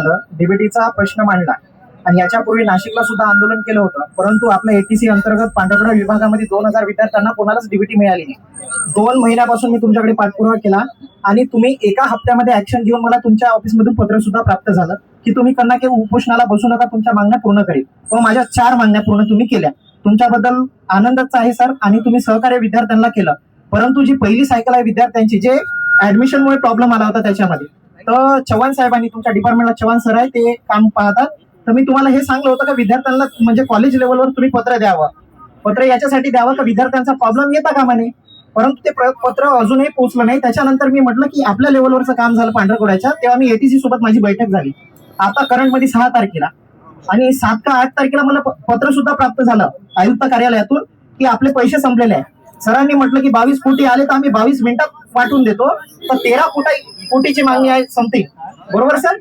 झालं, डीबीटीचा प्रश्न मांडला आणि याच्यापूर्वी नाशिकला सुद्धा आंदोलन केलं होतं, परंतु आपल्या एटीसी अंतर्गत पांढरकवडा विभागामध्ये 2000 विद्यार्थ्यांना कोणालाच डीबीटी मिळाली नाही। 2 महिन्यापासून मी तुमच्याकडे पाठपुरावा केला आणि तुम्ही एका हप्त्यामध्ये ऍक्शन घेऊन मला तुमच्या ऑफिसमधून पत्र सुद्धा प्राप्त झालं की तुम्ही कन्ना के उपोषणाला बसू नका, तुमच्या मागण्या पूर्ण करेल। व माझ्या 4 मागण्या पूर्ण तुम्ही केल्या, तुमच्याबद्दल आनंदच आहे सर। आणि तुम्ही सहकार्य विद्यार्थ्यांना केलं, परंतु जी पहिली सायकल आहे विद्यार्थ्यांची, जे ऍडमिशनमुळे प्रॉब्लेम आला होता त्याच्यामध्ये, तर चव्हाण साहेबांनी, तुमच्या डिपार्टमेंटला चव्हाण सर आहे, ते काम पाहतात, तर मी तुम्हाला हे सांगलं होतं का विद्यार्थ्यांना म्हणजे कॉलेज लेवलवर तुम्ही पत्र द्यावं, पत्र याच्यासाठी द्यावं का विद्यार्थ्यांचा प्रॉब्लेम येता कामा नये, परंतु ते पत्र अजूनही पोहोचलं नाही। त्याच्यानंतर मी म्हटलं की आपल्या लेवलवरचं काम झालं पांढरकवड्याच्या, तेव्हा मी एटीसी सोबत माझी बैठक झाली आता करंट मध्ये 6 तारखेला, आणि 7 का 8 तारखेला मला पत्र सुद्धा प्राप्त झालं आयुक्त कार्यालयातून की आपले पैसे संपलेले आहे। सरांनी म्हटलं की 22 कोटी आले तर आम्ही 22 मिनिटात वाटून देतो, तर 13 कोटीची मागणी आहे समथिंग, बरोबर सर?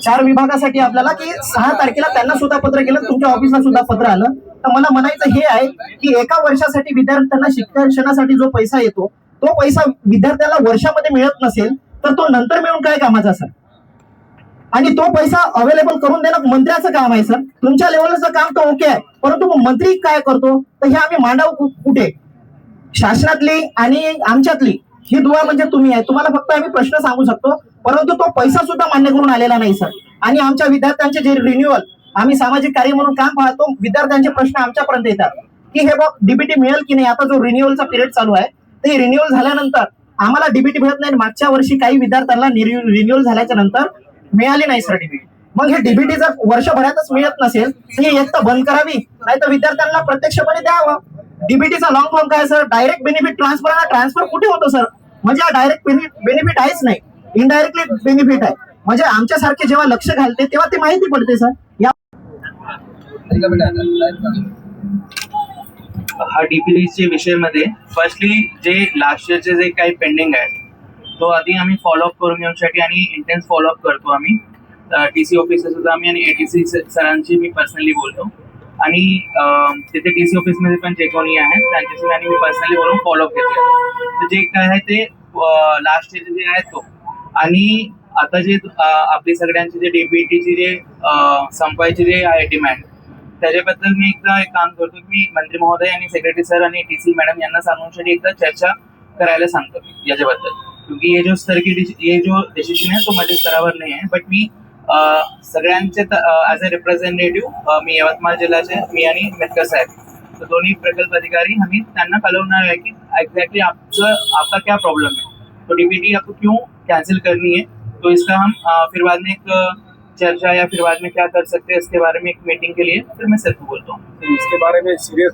4 विभागासाठी आपल्याला की 6 तारखेला त्यांना सुद्धा पत्र केलं, तुमच्या ऑफिसला सुद्धा पत्र आलं। तर मला म्हणायचं हे आहे की एका वर्षासाठी विद्यार्थ्यांना शिक्षणासाठी जो पैसा येतो, तो पैसा विद्यार्थ्याला वर्षामध्ये मिळत नसेल तर तो नंतर मिळून काय कामाचा सर? आणि तो पैसा अवेलेबल करून देणं मंत्र्याचं काम आहे सर। तुमच्या लेवलचं काम तर ओके आहे, परंतु मंत्री काय करतो तर हे आम्ही मांडावं कुठे? शासनातली आणि आमच्यातली ही दुवा म्हणजे तुम्ही आहे, तुम्हाला फक्त आम्ही प्रश्न सांगू शकतो, परंतु तो पैसा सुद्धा मान्य करून आलेला नाही सर। आणि आमच्या विद्यार्थ्यांचे जे रिन्युअल, आम्ही सामाजिक कार्य म्हणून काम पाहतो, विद्यार्थ्यांचे प्रश्न आमच्यापर्यंत येतात की हे बघ डीबीटी मिळेल की नाही। आता जो रिन्युअलचा पिरियड चालू आहे, ते रिन्युअल झाल्यानंतर आम्हाला डीबीटी मिळत नाही। मागच्या वर्षी काही विद्यार्थ्यांना रिन्युअल झाल्याच्या नंतर मिळाली नाही सर डीबीटी। मग हे डीबीटी जर वर्षभरातच मिळत नसेल तर ही एक तर बंद करावी, नाही तर विद्यार्थ्यांना प्रत्यक्षपणे द्यावं। डीबीटीचा लॉंग फॉर्म काय सर? Direct benefit transfer. हा ट्रान्सफर कुठे होतो सर? म्हणजे हा डायरेक्ट बेनिफिट आहेच नाही, इनडायरेक्टली बेनिफिट आहे। म्हणजे आमच्यासारखे जेव्हा लक्ष घालते तेव्हा ते माहिती पडते सर। हा डीपीचे विषयामध्ये फर्स्टली जे लास्ट इयरचे जे काही पेंडिंग आहे तो आधी आम्ही फॉलोअप करून घेण्यासाठी आणि इंटेन्स फॉलोअप करतो आम्ही टीसी ऑफिसर सुद्धा आम्ही आणि एटीसी सरांची मी पर्सनली बोलतो आणि तिथे टीसी ऑफिसमध्ये पण जे कोणी आहेत त्यांच्याशी आणि मी पर्सनली बोलून फॉलोअप घेतलं। तर जे काय आहे ते लास्ट इयरचे जे आहे तो, आणि आता जे आपली सगळ्यांची जे डीबीटीची जे संपायची जे आहे डिमांड, त्याच्याबद्दल मी एकदा एक काम करतो की मी मंत्री महोदय आणि सेक्रेटरी सर आणि टीसी मॅडम यांना सांगून एकदा चर्चा करायला सांगतो याच्याबद्दल, क्योंकि ये जो स्तर की ये जो डिसिजन है तो माझ्या स्तरावर नाही आहे, बट मी सगळ्यांचे ॲज अ रिप्रेझेंटेटिव्ह मी यवतमाळ जिल्ह्याचे मी आणि मेतकर साहेब, तो दोन्ही प्रकल्प अधिकारी आम्ही त्यांना कळवणार है कि एग्जैक्टली आपका क्या प्रॉब्लम है, तो डीबीटी आपको क्यों कैंसिल करनी है, तो इसका हम फिर बाद में एक चर्चा या फिर बाद में क्या कर सकते हैं इसके बारे में एक मीटिंग के लिए फिर मैं सर को बोलता हूँ। इसके बारे में सीरियस